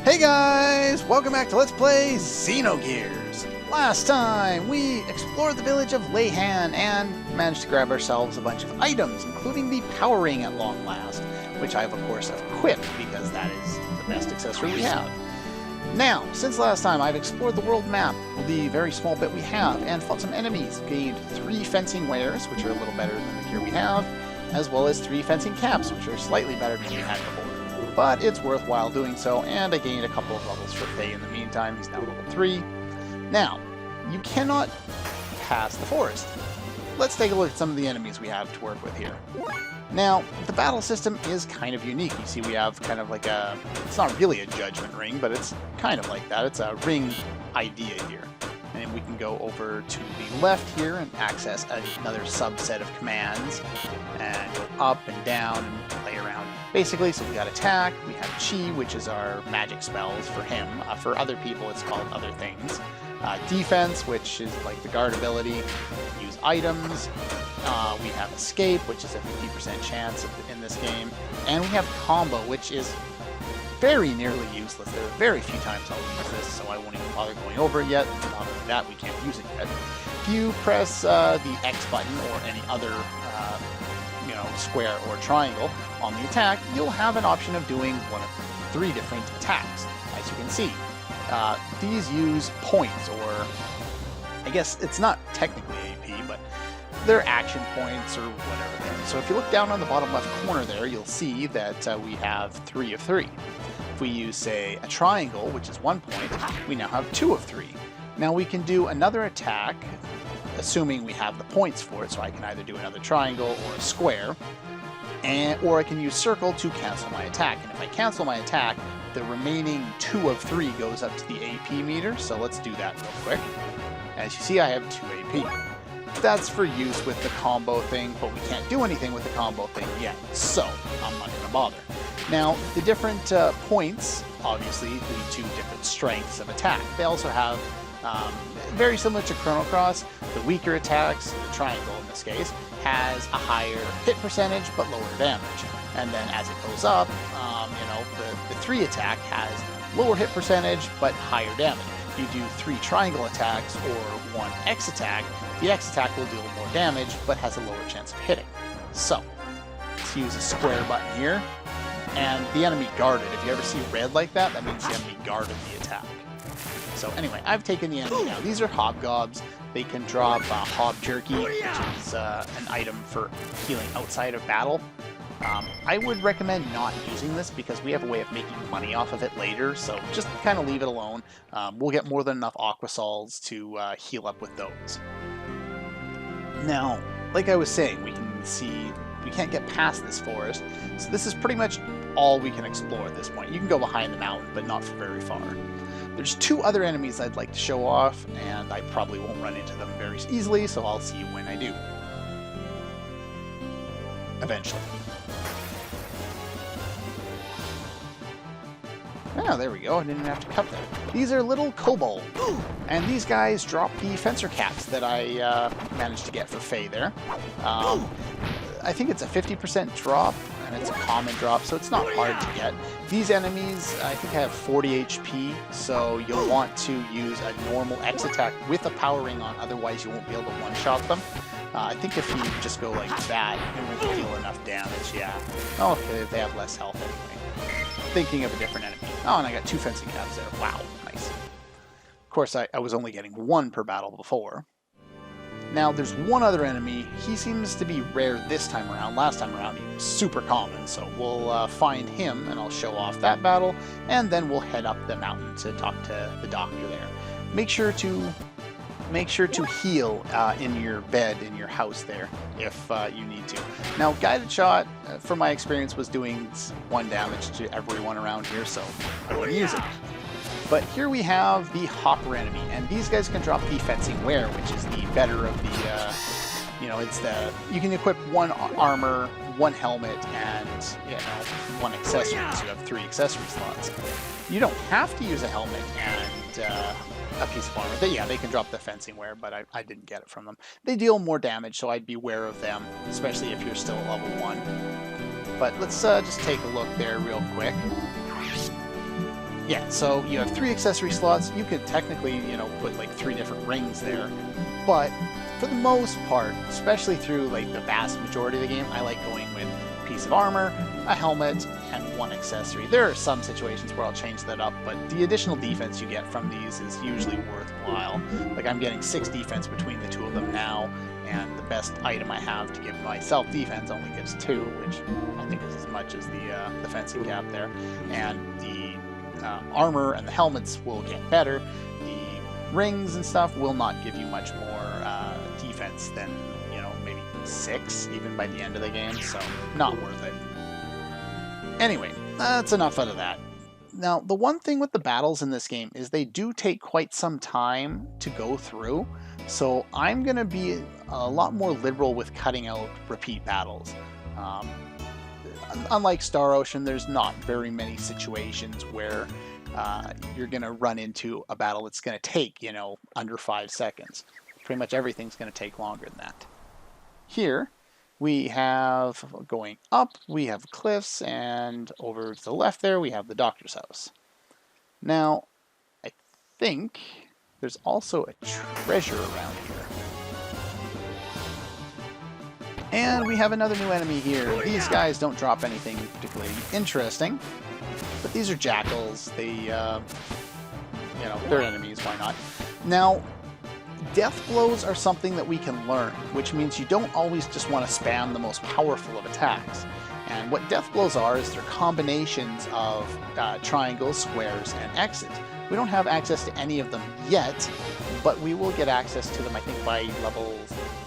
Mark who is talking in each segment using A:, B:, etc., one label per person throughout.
A: Hey guys! Welcome back to Let's Play Xenogears! Last time, we explored the village of Leyhan and managed to grab ourselves a bunch of items, including the power ring at long last, which I have of course equipped because that is the best accessory we have. Now, since last time, I've explored the world map, the very small bit we have, and fought some enemies, gained 3 fencing wares, which are a little better than the gear we have, as well as 3 fencing caps, which are slightly better than we had before. But it's worthwhile doing so, and I gained a couple of levels for Faye in the meantime. He's now level 3. Now, you cannot pass the forest. Let's take a look at some of the enemies we have to work with here. Now, the battle system is kind of unique. You see we have kind of like a... it's not really a judgment ring, but it's kind of like that. It's a ring idea here. And we can go over to the left here and access another subset of commands and go up and down and play around. Basically, so we got attack, we have chi, which is our magic spells for him. For other people, it's called other things. Defense, which is like the guard ability. Use items. We have escape, which is a 50% chance in this game. And we have combo, which is very nearly useless. There are very few times I'll use this, so I won't even bother going over it yet. Not only that, we can't use it yet. If you press the X button or any other square or triangle on the attack, you'll have an option of doing one of 3 different attacks. As you can see, these use points, or I guess it's not technically AP, but they're action points or whatever they are. So if you look down on the bottom left corner there, you'll see that we have 3 of 3. If we use, say, a triangle, which is 1 point, we now have 2 of 3. Now we can do another attack, assuming we have the points for it, so I can either do another triangle or a square, or I can use circle to cancel my attack. And if I cancel my attack, the remaining 2 of 3 goes up to the AP meter, so let's do that real quick. As you see, I have 2 AP. That's for use with the combo thing, but we can't do anything with the combo thing yet, so I'm not going to bother. Now, the different points, obviously, lead to different strengths of attack. They also have, very similar to Chrono Cross, the weaker attacks, the triangle in this case, has a higher hit percentage but lower damage. And then as it goes up, the 3 attack has lower hit percentage but higher damage. If you do 3 triangle attacks or 1 X attack, the X attack will deal more damage but has a lower chance of hitting. So, let's use a square button here, and the enemy guarded. If you ever see red like that, that means the enemy guarded the attack. So anyway, I've taken the enemy now. These are hobgobs. They can drop hob jerky, which is an item for healing outside of battle. I would recommend not using this because we have a way of making money off of it later, so just kind of leave it alone. We'll get more than enough Aquasols to heal up with those. Now, like I was saying, we can see we can't get past this forest, so this is pretty much all we can explore at this point. You can go behind the mountain, but not for very far. There's 2 other enemies I'd like to show off, and I probably won't run into them very easily, so I'll see you when I do. Eventually. Oh, there we go. I didn't have to cut that. These are little kobolds, and these guys drop the fencer caps that I managed to get for Faye there. I think it's a 50% drop, and it's a common drop, so it's not hard to get. These enemies, I think I have 40 HP, so you'll want to use a normal X attack with a power ring on, otherwise you won't be able to one-shot them. I think if you just go like that, it won't deal enough damage, yeah. Oh, okay, they have less health anyway. Thinking of a different enemy. Oh, and I got 2 fencing caps there. Wow, nice. Of course, I was only getting 1 per battle before. Now, there's one other enemy. He seems to be rare this time around. Last time around, he was super common, so we'll find him, and I'll show off that battle, and then we'll head up the mountain to talk to the doctor there. Make sure to heal in your bed, in your house there, if you need to. Now, guided shot, from my experience, was doing 1 damage to everyone around here, so I wouldn't use it. But here we have the hopper enemy, and these guys can drop the fencing wear, which is the better of the, it's the, you can equip 1 armor, 1 helmet, and, 1 accessory, so you have 3 accessory slots. You don't have to use a helmet and a piece of armor. They can drop the fencing wear, but I didn't get it from them. They deal more damage, so I'd be aware of them, especially if you're still level 1. But let's just take a look there real quick. yeah, so you have 3 accessory slots. You could technically, you know, put like 3 different rings there. But for the most part, especially through like the vast majority of the game, I like going with a piece of armor, a helmet, and 1 accessory. There are some situations where I'll change that up, but the additional defense you get from these is usually worthwhile. Like I'm getting 6 defense between the 2 of them now, and the best item I have to give myself defense only gives 2, which I think is as much as the fencing cap there. And the armor and the helmets will get better. The rings and stuff will not give you much more defense than, you know, maybe 6 even by the end of the game, so not worth it. Anyway, that's enough out of that. Now, the one thing with the battles in this game is they do take quite some time to go through, so I'm going to be a lot more liberal with cutting out repeat battles. Unlike Star Ocean, there's not very many situations where you're going to run into a battle that's going to take, you know, under 5 seconds. Pretty much everything's going to take longer than that. Here, we have, going up, we have cliffs, and over to the left there, we have the doctor's house. Now, I think there's also a treasure around here. And we have another new enemy here. These guys don't drop anything particularly interesting, but these are jackals. They, you know, they're enemies, why not? Now, death blows are something that we can learn, which means you don't always just want to spam the most powerful of attacks. And what death blows are is they're combinations of triangles, squares, and X's. We don't have access to any of them yet, but we will get access to them, I think, by level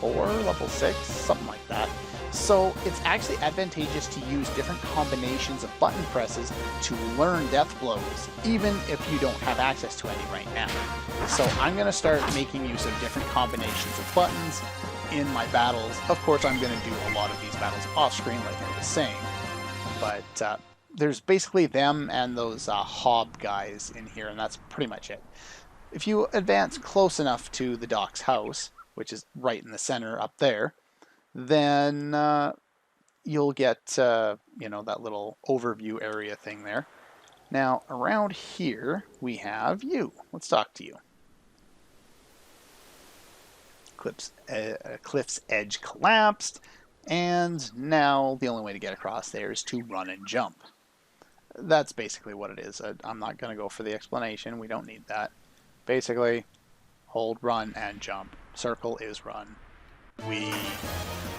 A: 4, level 6, something like that. So it's actually advantageous to use different combinations of button presses to learn death blows, even if you don't have access to any right now. So I'm going to start making use of different combinations of buttons in my battles. Of course, I'm going to do a lot of these battles off screen, like I was saying, but there's basically them and those hob guys in here, and that's pretty much it. If you advance close enough to the doc's house, which is right in the center up there, then you'll get, you know, that little overview area thing there. Now, around here, we have you. Let's talk to you. Cliff's edge collapsed, and now the only way to get across there is to run and jump. That's basically what it is. I'm not going to go for the explanation. We don't need that. Basically, hold, run, and jump. Circle is run.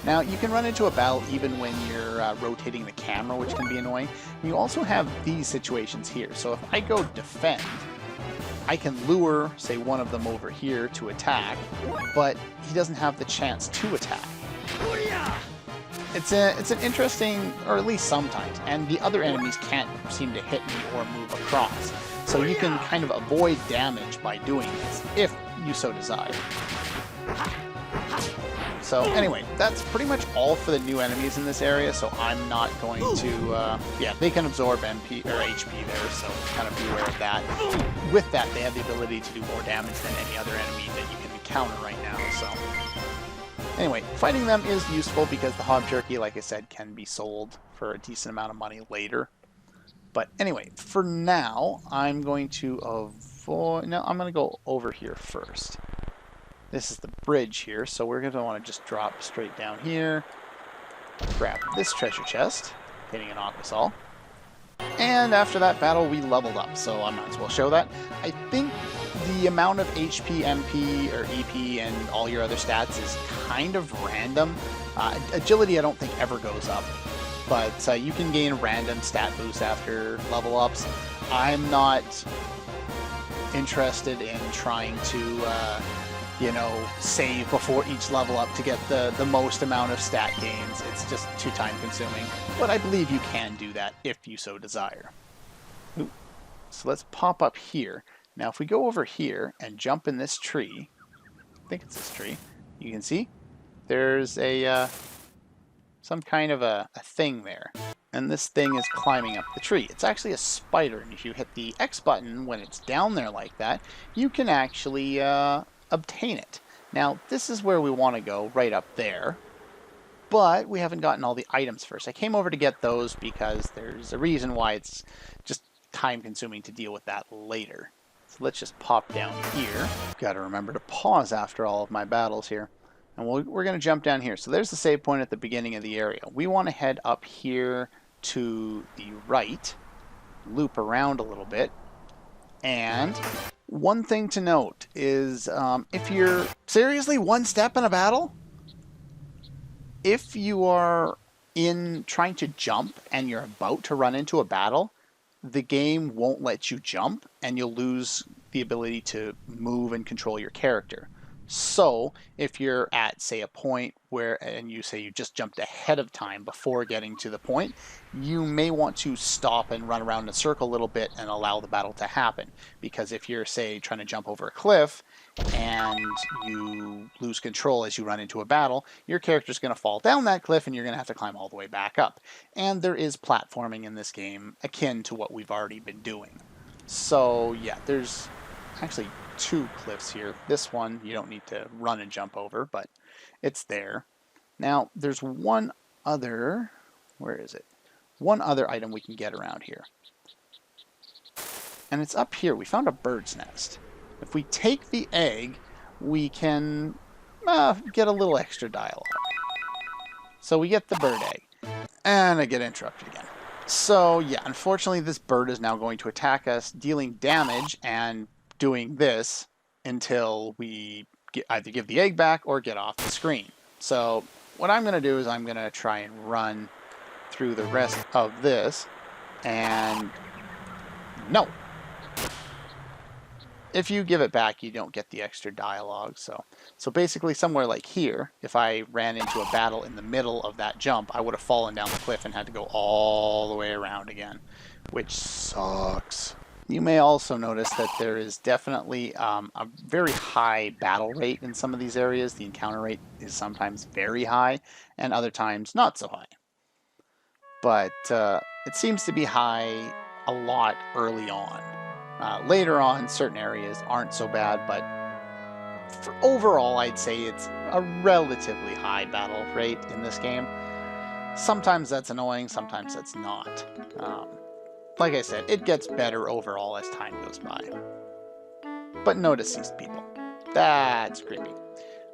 A: Now, you can run into a battle even when you're rotating the camera, which can be annoying. You also have these situations here. So if I go defend, I can lure, say, one of them over here to attack, but he doesn't have the chance to attack. It's an interesting, or at least sometimes, and the other enemies can't seem to hit me or move across. So you can kind of avoid damage by doing this, if you so desire. So anyway, that's pretty much all for the new enemies in this area, so I'm not going to, yeah, they can absorb MP or HP there, so kind of be aware of that. With that, they have the ability to do more damage than any other enemy that you can encounter right now, so. Anyway, fighting them is useful because the hob jerky, like I said, can be sold for a decent amount of money later. But anyway, for now, I'm going to avoid, no, I'm going to go over here first. This is the bridge here, so we're going to want to just drop straight down here, grab this treasure chest, hitting an aquasol. And after that battle, we leveled up, so I might as well show that. I think the amount of HP, MP, or EP, and all your other stats is kind of random. Agility, I don't think, ever goes up, but you can gain random stat boosts after level ups. I'm not interested in trying to you know, save before each level up to get the most amount of stat gains. It's just too time consuming. But I believe you can do that if you so desire. Ooh. So let's pop up here. Now if we go over here and jump in this tree, I think it's this tree, you can see there's a some kind of a thing there. And this thing is climbing up the tree. It's actually a spider, and if you hit the X button when it's down there like that, you can actually obtain it. Now, this is where we want to go, right up there, but we haven't gotten all the items first. I came over to get those because there's a reason why it's just time-consuming to deal with that later. So let's just pop down here. Got to remember to pause after all of my battles here. And we're going to jump down here. So there's the save point at the beginning of the area. We want to head up here to the right, loop around a little bit. And one thing to note is if you're seriously one step in a battle, if you are in trying to jump and you're about to run into a battle, the game won't let you jump and you'll lose the ability to move and control your character. So if you're at, say, a point where, and you say you just jumped ahead of time before getting to the point, you may want to stop and run around in a circle a little bit and allow the battle to happen. Because if you're, say, trying to jump over a cliff and you lose control as you run into a battle, your character's going to fall down that cliff and you're going to have to climb all the way back up. And there is platforming in this game akin to what we've already been doing. So yeah, there's actually 2 cliffs here. This one you don't need to run and jump over, but it's there. Now there's one other, where is it? One other item we can get around here. And it's up here. We found a bird's nest. If we take the egg, we can get a little extra dialogue. So we get the bird egg. And I get interrupted again. So yeah, unfortunately this bird is now going to attack us, dealing damage and doing this until we either give the egg back or get off the screen. So what I'm going to do is I'm going to try and run through the rest of this, and no. If you give it back, you don't get the extra dialogue. So basically somewhere like here, if I ran into a battle in the middle of that jump, I would have fallen down the cliff and had to go all the way around again, which sucks. You may also notice that there is definitely a very high battle rate in some of these areas. The encounter rate is sometimes very high and other times not so high. But it seems to be high a lot early on. Later on, certain areas aren't so bad, but for overall, I'd say it's a relatively high battle rate in this game. Sometimes that's annoying, sometimes that's not. Like I said, it gets better overall as time goes by. But notice these people. That's creepy.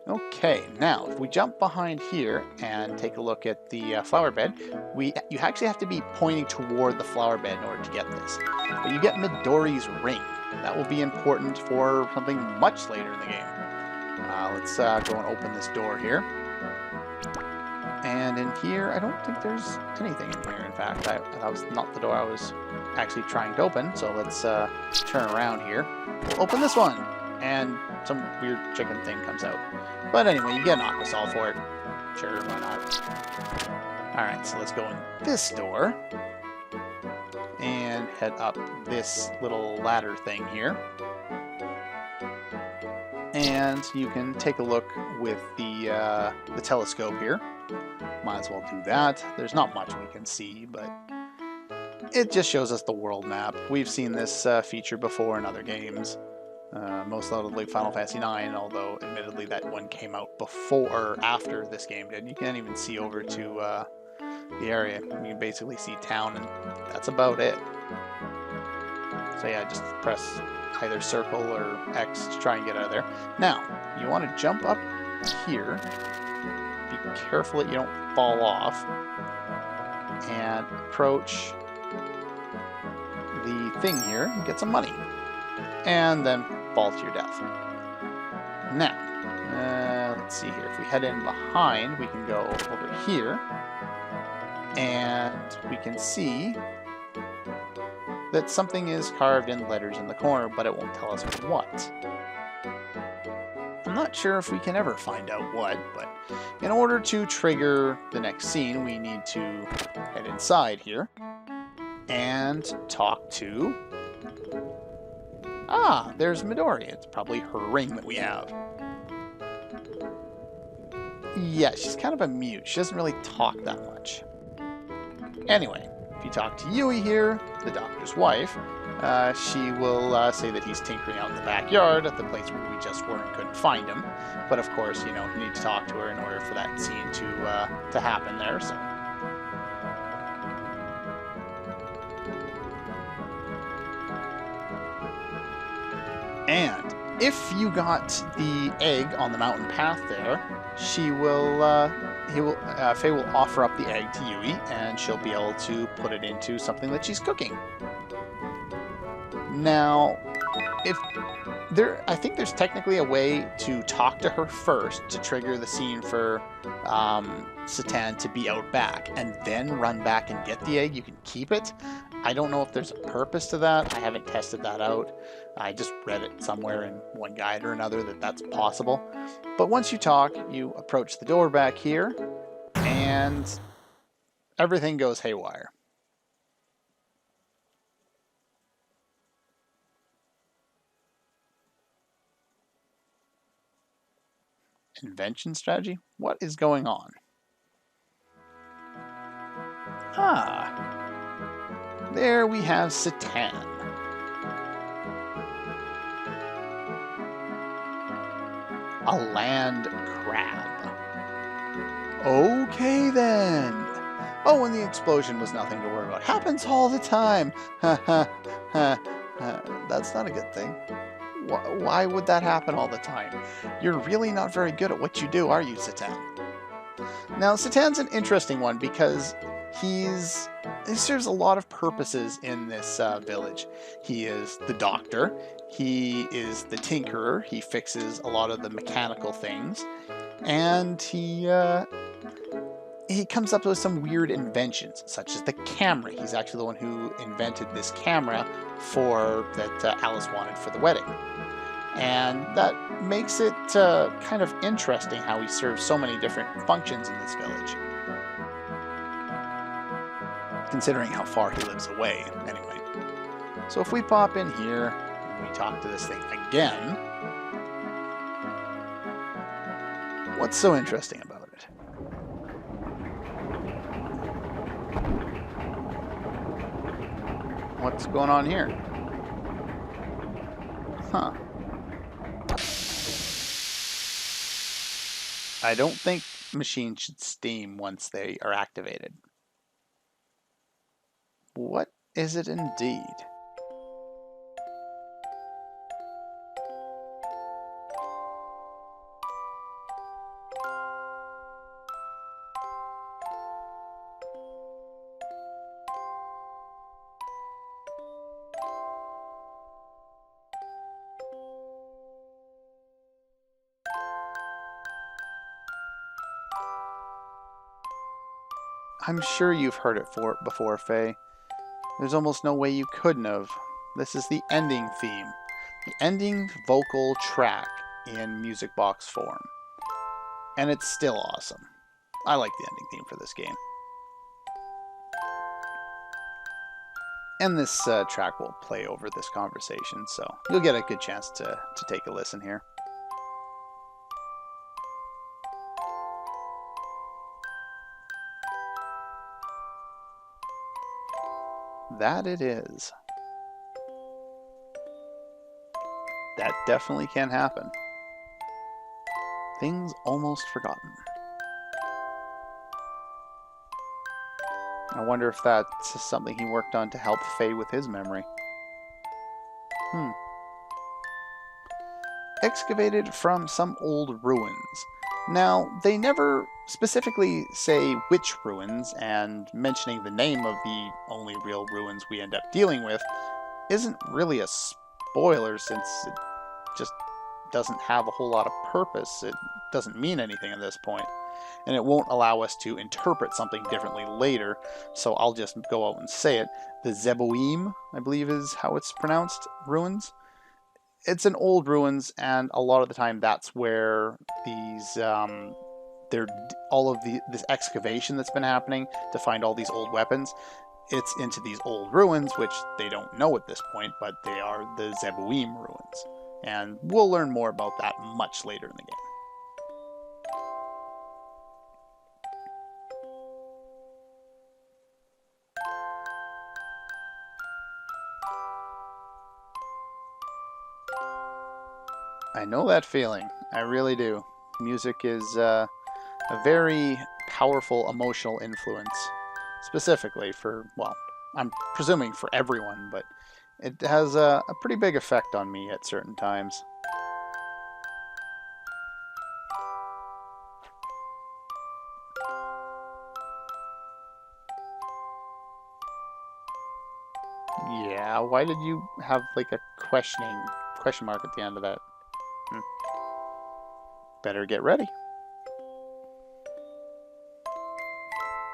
A: Okay, now if we jump behind here and take a look at the flower bed, you actually have to be pointing toward the flower bed in order to get this. But you get Midori's ring. That will be important for something much later in the game. Let's go and open this door here. And in here, I don't think there's anything in here. In fact, that was not the door I was actually trying to open. So let's turn around here. We'll open this one. And some weird chicken thing comes out. But anyway, you get an aqua sol for it. Sure, why not? Alright, so let's go in this door. And head up this little ladder thing here. And you can take a look with the telescope here. Might as well do that. There's not much we can see, but it just shows us the world map. We've seen this feature before in other games. Most notably Final Fantasy IX, although admittedly that one came out before or after this game did. You can't even see over to the area. You can basically see town, and that's about it. So yeah, just press either circle or X to try and get out of there. Now, you want to jump up here. Be careful that you don't fall off. And approach the thing here and get some money. And then fall to your death. Now, let's see here. If we head in behind, we can go over here. And we can see that something is carved in letters in the corner, but it won't tell us what. I'm not sure if we can ever find out what, but in order to trigger the next scene, we need to head inside here and talk to... Ah, there's Midori. It's probably her ring that we have. Yeah, she's kind of a mute. She doesn't really talk that much. Anyway, if you talk to Yui here, the doctor's wife, she will say that he's tinkering out in the backyard at the place where we just were and couldn't find him. But of course, you know, you need to talk to her in order for that scene to happen there, so... And if you got the egg on the mountain path there, Faye will offer up the egg to Yui, and she'll be able to put it into something that she's cooking. Now, I think there's technically a way to talk to her first to trigger the scene for Satan to be out back, and then run back and get the egg. You can keep it. I don't know if there's a purpose to that. I haven't tested that out. I just read it somewhere in one guide or another that that's possible. But once you talk, you approach the door back here, and everything goes haywire. Invention strategy? What is going on? There we have Satan. A land crab. Okay then. Oh, and the explosion was nothing to worry about. Happens all the time. That's not a good thing. Why would that happen all the time? You're really not very good at what you do, are you, Satan? Now, Satan's an interesting one because he serves a lot of purposes in this village. He is the doctor. He is the tinkerer. He fixes a lot of the mechanical things. And he comes up with some weird inventions, such as the camera. He's actually the one who invented this camera that Alice wanted for the wedding. And that makes it kind of interesting how he serves so many different functions in this village. Considering how far he lives away, anyway. So if we pop in here, and we talk to this thing again, what's so interesting about it? What's going on here? Huh. I don't think machines should steam once they are activated. What is it indeed? I'm sure you've heard it before, Faye. There's almost no way you couldn't have. This is the ending theme. The ending vocal track in music box form. And it's still awesome. I like the ending theme for this game. And this track will play over this conversation, so you'll get a good chance to take a listen here. That it is. That definitely can happen. Things almost forgotten. I wonder if that's something he worked on to help Faye with his memory. Excavated from some old ruins. Now, they never specifically say which ruins, and mentioning the name of the only real ruins we end up dealing with isn't really a spoiler, since it just doesn't have a whole lot of purpose. It doesn't mean anything at this point, and it won't allow us to interpret something differently later, so I'll just go out and say it. The Zeboim, I believe is how it's pronounced, ruins. It's an old ruins, and a lot of the time that's where these this excavation that's been happening to find all these old weapons. It's into these old ruins, which they don't know at this point, but they are the Zeboim ruins. And we'll learn more about that much later in the game. I know that feeling. I really do. Music is a very powerful emotional influence, specifically for, well, I'm presuming for everyone, but It has a pretty big effect on me at certain times. Yeah, why did you have like a question mark at the end of that? Hmm. Better get ready.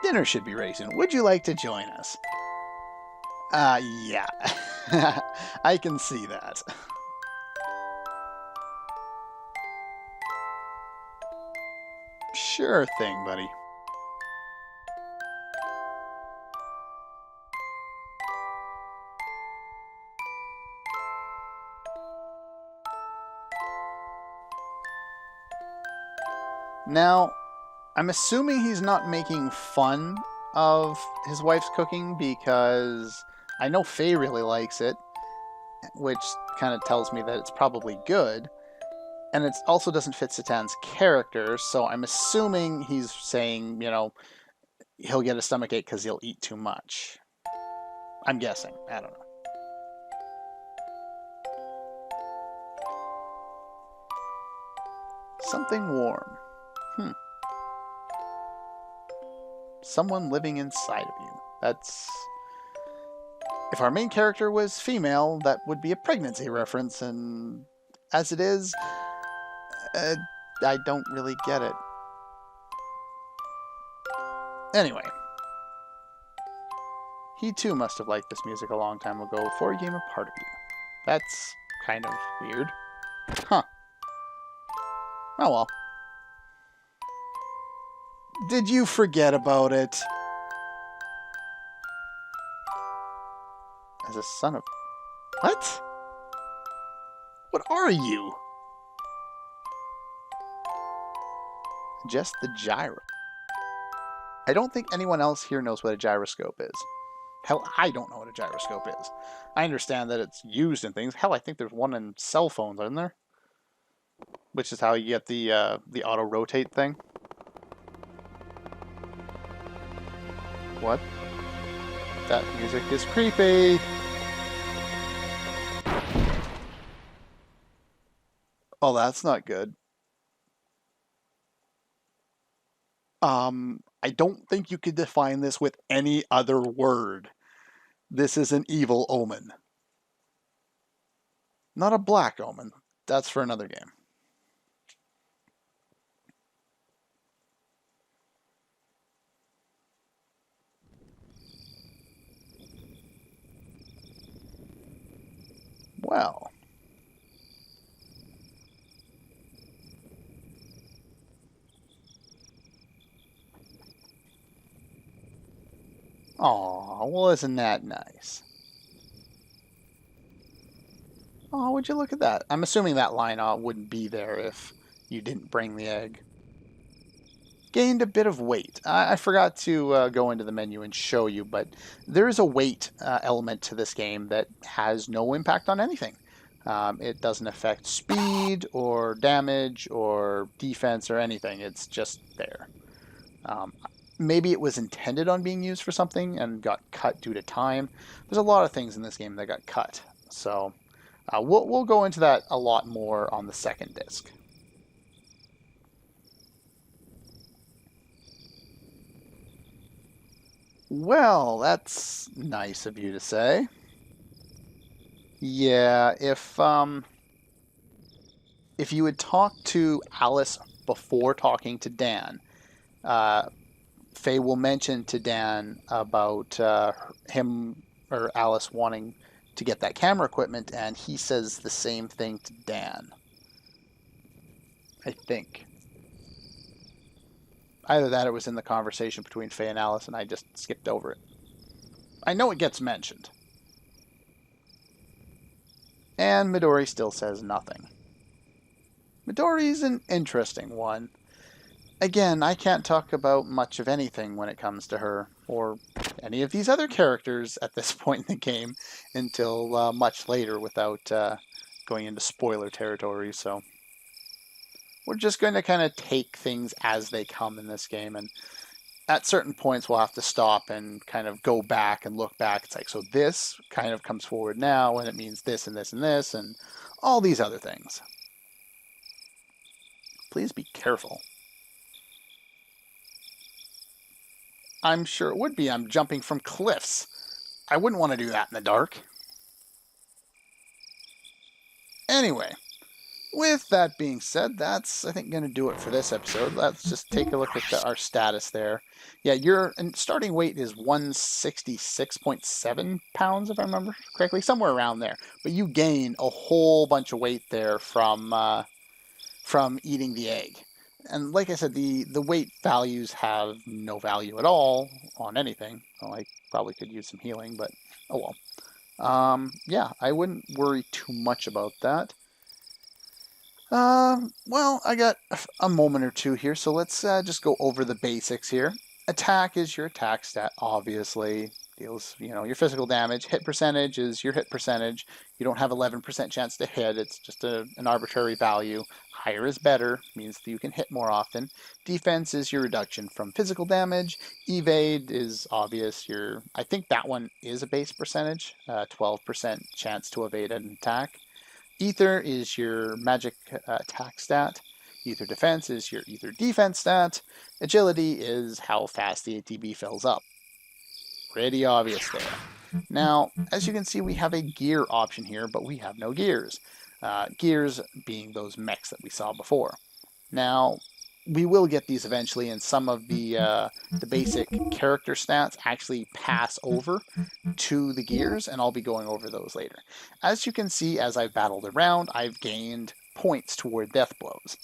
A: Dinner should be ready soon. Would you like to join us? Yeah. I can see that. Sure thing, buddy. Now, I'm assuming he's not making fun of his wife's cooking because I know Faye really likes it, which kind of tells me that it's probably good. And it also doesn't fit Satan's character, so I'm assuming he's saying, he'll get a stomachache because he'll eat too much. I'm guessing. I don't know. Something warm. Someone living inside of you. That's... If our main character was female, that would be a pregnancy reference, and as it is, I don't really get it. Anyway. He too must have liked this music a long time ago before he became a part of you. That's kind of weird. Huh. Oh well. Did you forget about it? As a son of... What? What are you? Just the gyro. I don't think anyone else here knows what a gyroscope is. Hell, I don't know what a gyroscope is. I understand that it's used in things. Hell, I think there's one in cell phones, isn't there? Which is how you get the auto-rotate thing. What? That music is creepy! Oh, that's not good. I don't think you could define this with any other word. This is an evil omen. Not a black omen. That's for another game. Well. Aw, well, isn't that nice? Oh, would you look at that? I'm assuming that line wouldn't be there if you didn't bring the egg. Gained a bit of weight. I forgot to go into the menu and show you, but there is a weight element to this game that has no impact on anything. It doesn't affect speed or damage or defense or anything. It's just there. Maybe it was intended on being used for something and got cut due to time. There's a lot of things in this game that got cut. So we'll go into that a lot more on the second disc. Well, that's nice of you to say. Yeah, if you had talked to Alice before talking to Dan, Faye will mention to Dan about him or Alice wanting to get that camera equipment, and he says the same thing to Dan. I think. Either that or it was in the conversation between Faye and Alice, and I just skipped over it. I know it gets mentioned. And Midori still says nothing. Midori's an interesting one. Again, I can't talk about much of anything when it comes to her, or any of these other characters at this point in the game, until much later without going into spoiler territory, so... We're just going to kind of take things as they come in this game, and at certain points we'll have to stop and kind of go back and look back. It's like, so this kind of comes forward now, and it means this and this and this, and all these other things. Please be careful. I'm sure it would be. I'm jumping from cliffs. I wouldn't want to do that in the dark. Anyway, with that being said, that's, I think, going to do it for this episode. Let's just take a look at our status there. Yeah, your starting weight is 166.7 pounds, if I remember correctly, somewhere around there. But you gain a whole bunch of weight there from eating the egg. And like I said, the weight values have no value at all on anything. Well, I probably could use some healing, but oh well. Yeah, I wouldn't worry too much about that. Well, I got a moment or two here, so let's just go over the basics here. Attack is your attack stat, obviously. Deals, your physical damage. Hit percentage is your hit percentage. You don't have 11% chance to hit. It's just an arbitrary value. Higher is better, means that you can hit more often. Defense is your reduction from physical damage. Evade is obvious. I think that one is a base percentage. 12% chance to evade an attack. Ether is your magic attack stat. Ether defense is your ether defense stat. Agility is how fast the ATB fills up. Pretty obvious there. Now, as you can see, we have a gear option here, but we have no gears. Gears being those mechs that we saw before. Now, we will get these eventually, and some of the basic character stats actually pass over to the gears, and I'll be going over those later. As you can see, as I've battled around, I've gained points toward death blows.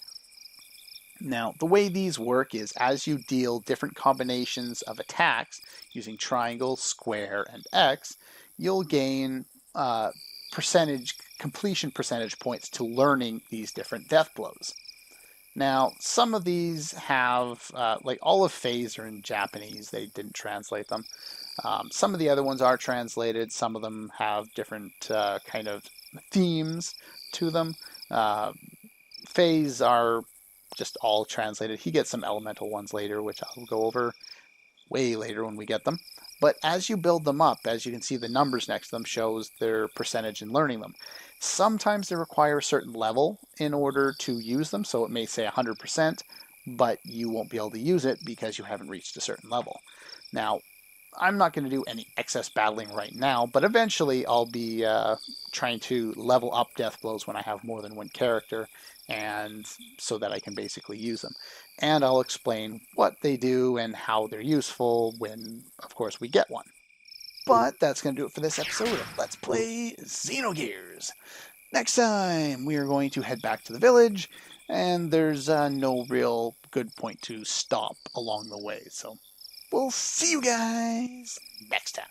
A: Now, the way these work is as you deal different combinations of attacks using triangle, square, and X, you'll gain completion percentage points to learning these different death blows. Now, some of these have, like all of Phase are in Japanese, they didn't translate them. Some of the other ones are translated, some of them have different kind of themes to them. Phase are just all translated. He gets some elemental ones later, which I'll go over way later when we get them. But as you build them up, as you can see, the numbers next to them shows their percentage in learning them. Sometimes they require a certain level in order to use them, so it may say 100%, but you won't be able to use it because you haven't reached a certain level. Now, I'm not going to do any excess battling right now, but eventually I'll be trying to level up death blows when I have more than one character, and so that I can basically use them. And I'll explain what they do and how they're useful when, of course, we get one. But that's going to do it for this episode of Let's Play Xenogears. Next time, we are going to head back to the village, and there's no real good point to stop along the way. So we'll see you guys next time.